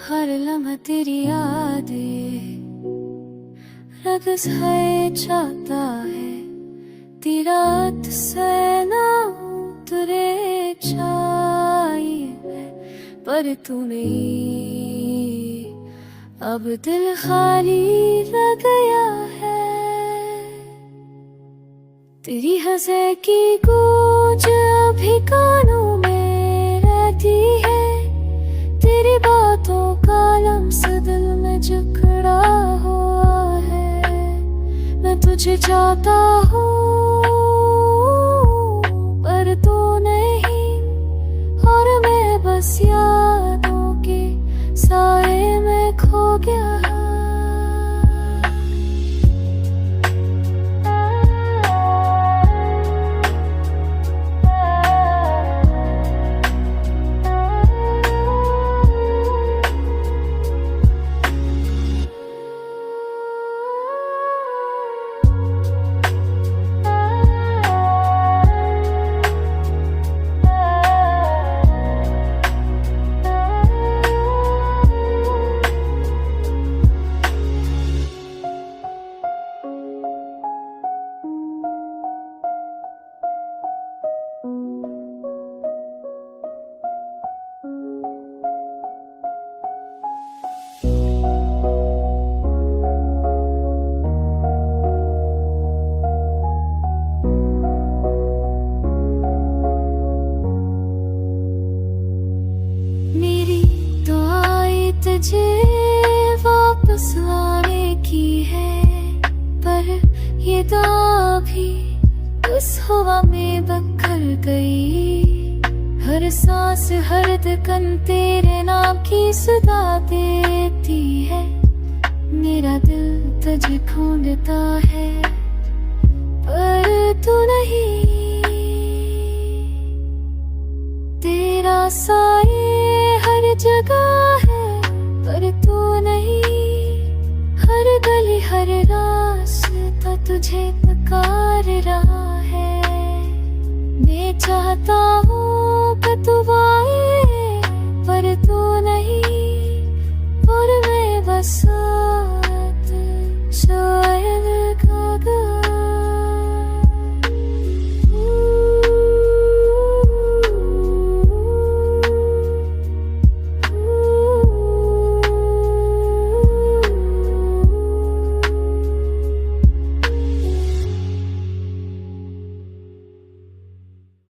हर लम्हा तेरी यादें रगस है चाहता है तेरा से ना तुरे चाहिए है पर तू नहीं अब दिल खाली लग गया है। तेरी हंसे की गूंज अभी कानों में रहती है, तेरी बातों का लम्स दिल में जकड़ा हुआ है। मैं तुझे चाहता हूँ पर तू नहीं, और मैं बस यादों के साए में खो गया। तुझे वापस आने की है, पर ये दुआ भी उस हवा में बखर गई। हर सांस हर धड़कन तेरे नाम की सदा देती है। मेरा दिल तुझे ढूंढता है पर तू नहीं, तेरा साए हर जगह है पर तू नहीं। हर गली हर रास्ता तुझे